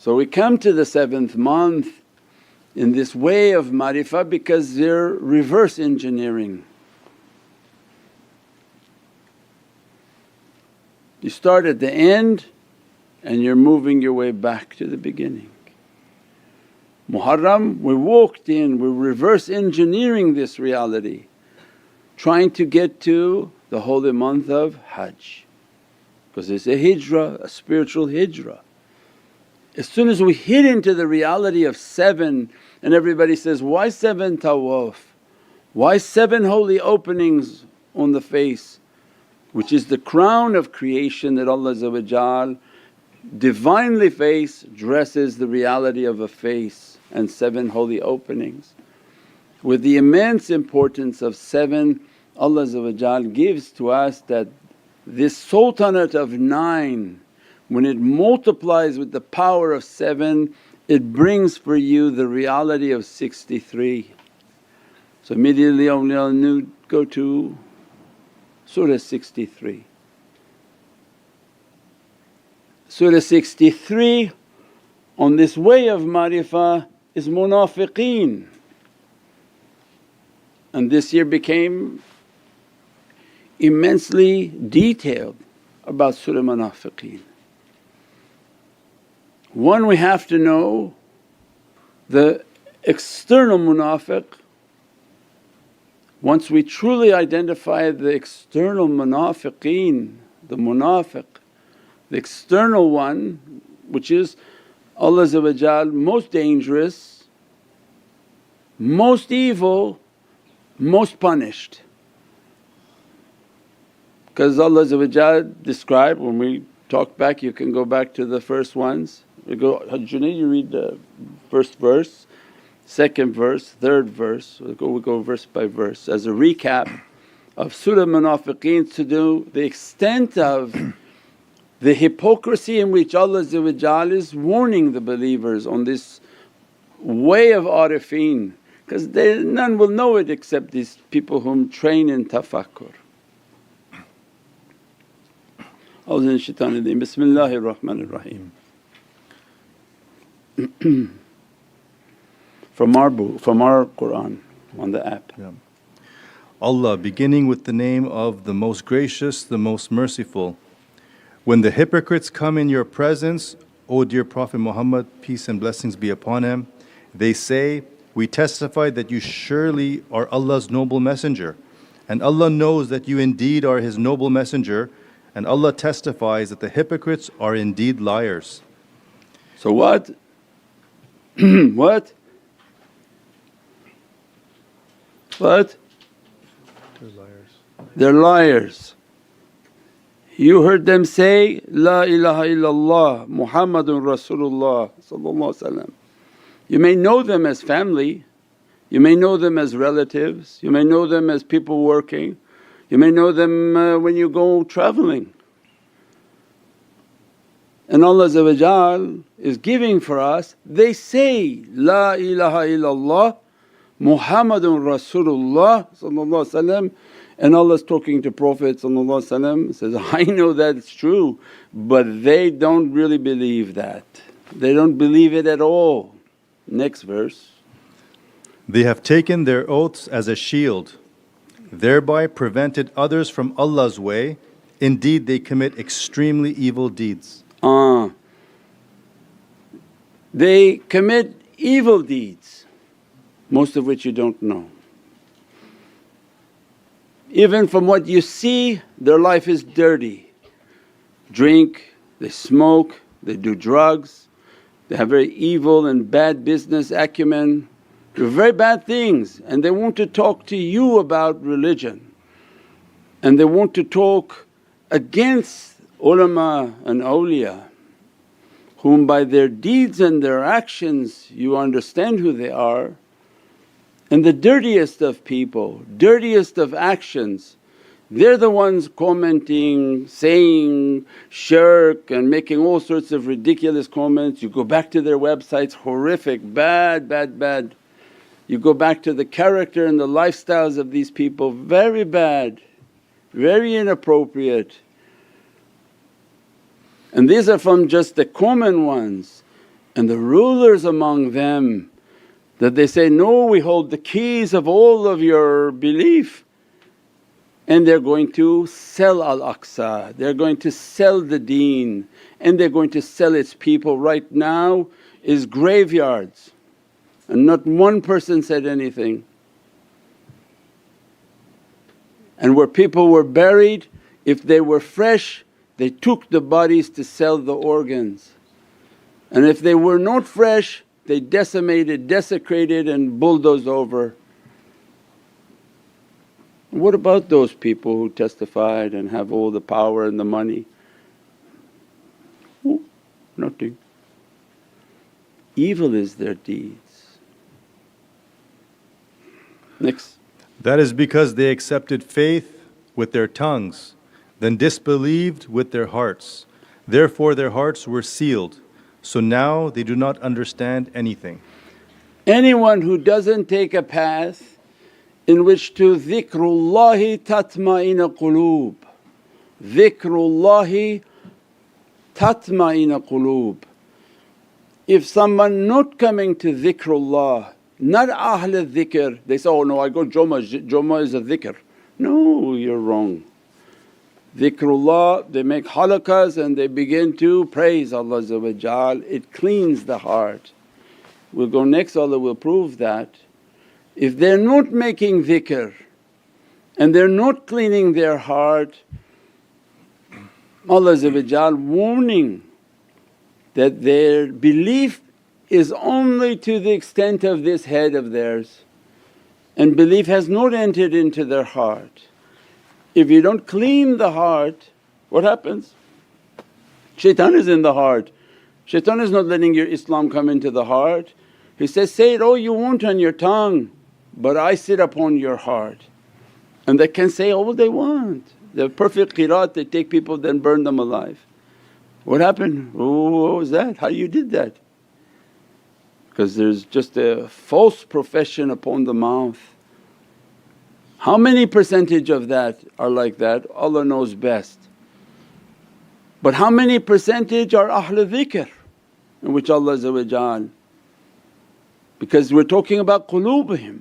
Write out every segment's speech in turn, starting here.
So we come to the 7th month in this way of ma'rifah because they're reverse engineering. You start at the end and you're moving your way back to the beginning. Muharram, we walked in, we're reverse engineering this reality, trying to get to the holy month of Hajj, because it's a hijrah, a spiritual hijrah. As soon as we hit into the reality of 7 and everybody says, why 7 tawaf? Why 7 holy openings on the face? Which is the crown of creation that Allah Divinely face dresses the reality of a face and 7 holy openings. With the immense importance of 7, Allah gives to us that this sultanate of 9, when it multiplies with the power of 7, it brings for you the reality of 63. So immediately awliya go to Surah 63. Surah 63 on this way of ma'rifah is Munafiqeen, and this year became immensely detailed about Surah Munafiqeen. One, we have to know the external munafiq. Once we truly identify the external munafiqeen, the munafiq, the external one which is Allah most dangerous, most evil, most punished. Because Allah described, when we talk back, you can go back to the first ones. We go, Junaid, you read the first verse, second verse, third verse, we go verse by verse as a recap of Surah Munafiqeen to do the extent of the hypocrisy in which Allah is warning the believers on this way of arifin, because none will know it except these people whom train in tafakkur. A'udhu minash shaitani rajeem. Bismillahir Rahmanir Rahim. From our Qur'an on the app. Yeah. Allah, beginning with the name of the Most Gracious, the Most Merciful. When the hypocrites come in your presence, O dear Prophet Muhammad, peace and blessings be upon him, they say, we testify that you surely are Allah's noble messenger, and Allah knows that you indeed are His noble messenger, and Allah testifies that the hypocrites are indeed liars. So what? What? What? They're liars. They're liars. You heard them say, La ilaha illallah Muhammadun Rasulullah. You may know them as family, you may know them as relatives, you may know them as people working, you may know them when you go travelling. And Allah is giving for us, they say, La ilaha illallah Muhammadun Rasulullah, and Allah is talking to Prophet says, I know that it's true, but they don't really believe that, they don't believe it at all. Next verse. They have taken their oaths as a shield, thereby prevented others from Allah's way. Indeed they commit extremely evil deeds. They commit evil deeds, most of which you don't know. Even from what you see, their life is dirty. Drink, they smoke, they do drugs, they have very evil and bad business acumen, do very bad things, and they want to talk to you about religion, and they want to talk against ulama and awliya, whom by their deeds and their actions you understand who they are. And the dirtiest of people, dirtiest of actions, they're the ones commenting, saying shirk and making all sorts of ridiculous comments. You go back to their websites, horrific, bad, bad, bad. You go back to the character and the lifestyles of these people, very bad, very inappropriate. And these are from just the common ones. and the rulers among them, that they say, no, we hold the keys of all of your belief, and they're going to sell Al-Aqsa, they're going to sell the deen, and they're going to sell its people. Right now is graveyards, and not one person said anything. And where people were buried, if they were fresh, they took the bodies to sell the organs, and if they were not fresh, they decimated, desecrated and bulldozed over. What about those people who testified and have all the power and the money? Oh, nothing. Evil is their deeds. Next. That is because they accepted faith with their tongues, then disbelieved with their hearts. Therefore their hearts were sealed, so now they do not understand anything. Anyone who doesn't take a path in which to dhikrullahi tatma'inna quloob, dhikrullahi tatma'inna quloob. If someone not coming to dhikrullah, not ahl dhikr, they say, oh no, I go Jummah is a dhikr. No, you're wrong. Dhikrullah, they make halaqas and they begin to praise Allah, it cleans the heart. We'll go next, Allah will prove that. If they're not making dhikr and they're not cleaning their heart, Allah warning that their belief is only to the extent of this head of theirs, and belief has not entered into their heart. If you don't clean the heart, what happens? Shaitan is in the heart. Shaitan is not letting your Islam come into the heart. He says, say it all you want on your tongue, but I sit upon your heart. And they can say all they want. They're perfect qiraat, they take people then burn them alive. What happened? Oh, what was that? How you did that? Because there's just a false profession upon the mouth. How many percentage of that are like that? Allah knows best. But how many percentage are Ahlul Dhikr, in which Allah because we're talking about qulubihim,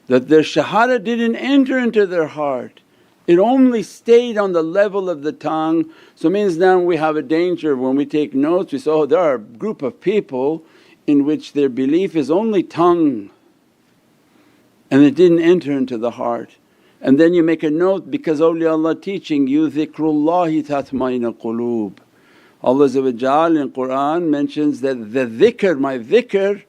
that their shahada didn't enter into their heart, it only stayed on the level of the tongue. So means now we have a danger when we take notes, we say, oh there are a group of people in which their belief is only tongue and it didn't enter into the heart. And then you make a note, because awliyaullah teaching you, dhikrullahi tatma'inna quloob. Allah in Qur'an mentions that the dhikr, my dhikr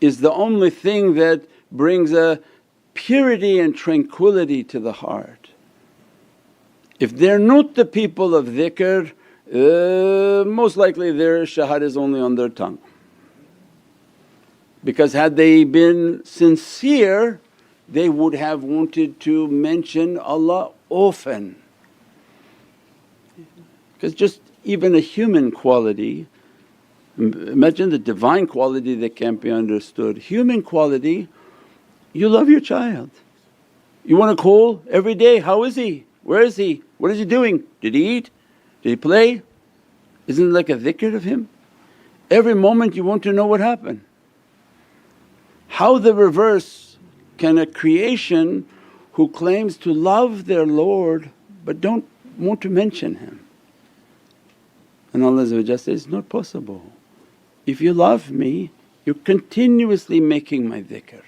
is the only thing that brings a purity and tranquility to the heart. If they're not the people of dhikr, most likely their shahada is only on their tongue. Because had they been sincere, they would have wanted to mention Allah often. Because just even a human quality, imagine the divine quality that can't be understood. Human quality, you love your child, you want to call every day, how is he? Where is he? What is he doing? Did he eat? Did he play? Isn't it like a dhikr of him? Every moment you want to know what happened. How the reverse can a creation who claims to love their Lord but don't want to mention Him? And Allah says, it's not possible. If you love me, you're continuously making my dhikr.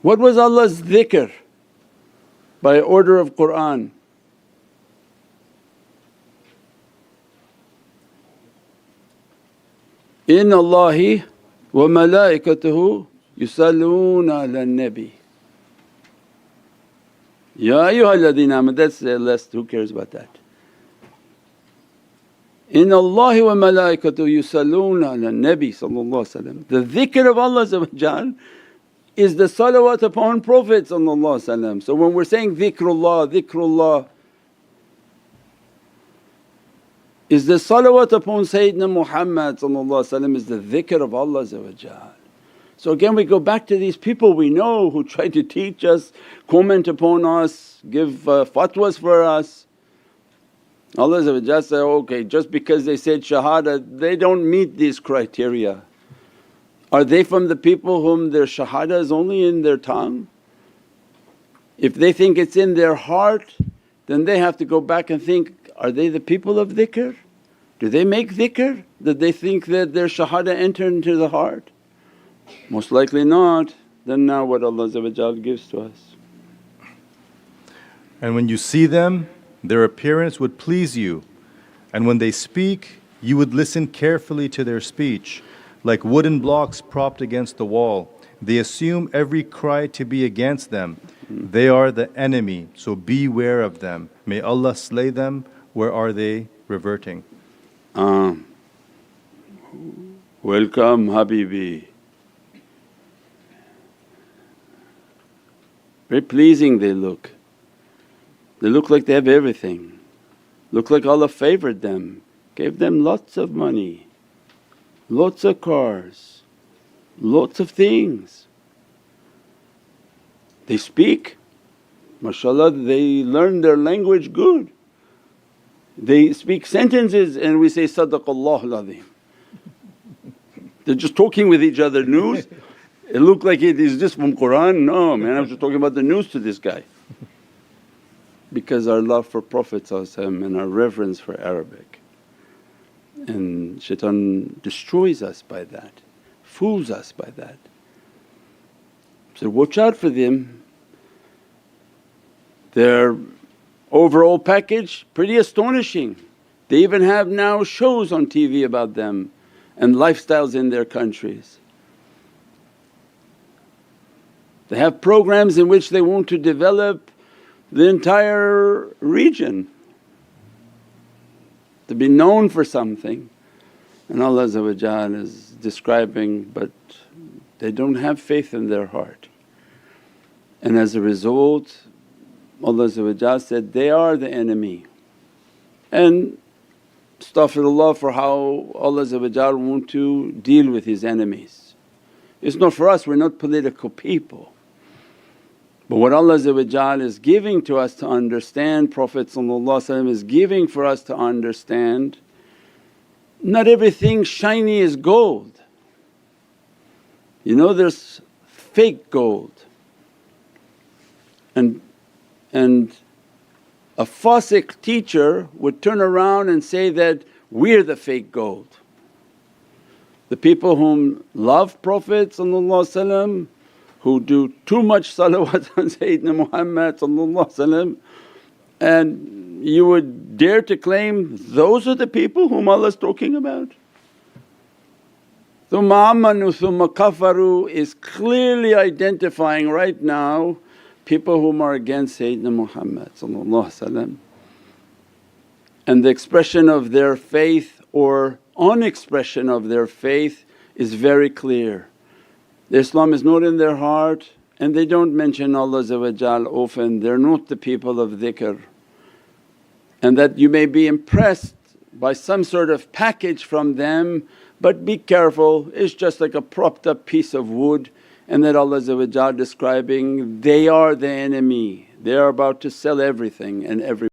What was Allah's dhikr by order of Qur'an? Inna Allahi wa malaikatuhu yusalluna ala nabi. Ya ayyuhal ladhina amanu, that's the last, who cares about that? Inna Allahi wa malaikatuhu yusalluna ala nabi sallallahu alaihi wasallam. The dhikr of Allah is the salawat upon Prophet sallallahu alaihi wasallam. So when we're saying dhikrullah, dhikrullah is the salawat upon Sayyidina Muhammad sallallahu alaihi wasallam, is the dhikr of Allah. So again we go back to these people we know who try to teach us, comment upon us, give fatwas for us. Allah said, okay, just because they said shahada, they don't meet these criteria. Are they from the people whom their shahada is only in their tongue? If they think it's in their heart, then they have to go back and think, are they the people of dhikr? Do they make dhikr that they think that their shahada entered into the heart? Most likely not. Then now what Allah gives to us. And when you see them, their appearance would please you, and when they speak, you would listen carefully to their speech, like wooden blocks propped against the wall. They assume every cry to be against them. They are the enemy, so beware of them. May Allah slay them. Where are they reverting? Welcome Habibi. Very pleasing they look. They look like they have everything. Look like Allah favoured them, gave them lots of money, lots of cars, lots of things. They speak, mashaAllah, they learn their language good. They speak sentences and we say, Sadaqallahul Azim. They're just talking with each other, news. It looked like is this from Qur'an? No man, I was just talking about the news to this guy. Because our love for Prophet and our reverence for Arabic. And shaitan destroys us by that, fools us by that. So watch out for them. Their overall package pretty astonishing. They even have now shows on TV about them and lifestyles in their countries. They have programs in which they want to develop the entire region to be known for something, and Allah is describing, but they don't have faith in their heart. And as a result Allah said, they are the enemy. And astaghfirullah for how Allah want to deal with His enemies. It's not for us, we're not political people. But what Allah is giving to us to understand, Prophet is giving for us to understand, not everything shiny is gold. You know there's fake gold, and a fasiq teacher would turn around and say that we're the fake gold. The people whom love Prophet who do too much salawat on Sayyidina Muhammad and you would dare to claim those are the people whom Allah is talking about. Thumma amanu thumma kafaru is clearly identifying right now people whom are against Sayyidina Muhammad, and the expression of their faith or unexpression of their faith is very clear. The Islam is not in their heart and they don't mention Allah often, they're not the people of dhikr. And that you may be impressed by some sort of package from them, but be careful, it's just like a propped up piece of wood. And that Allah describing, they are the enemy, they are about to sell everything and everyone.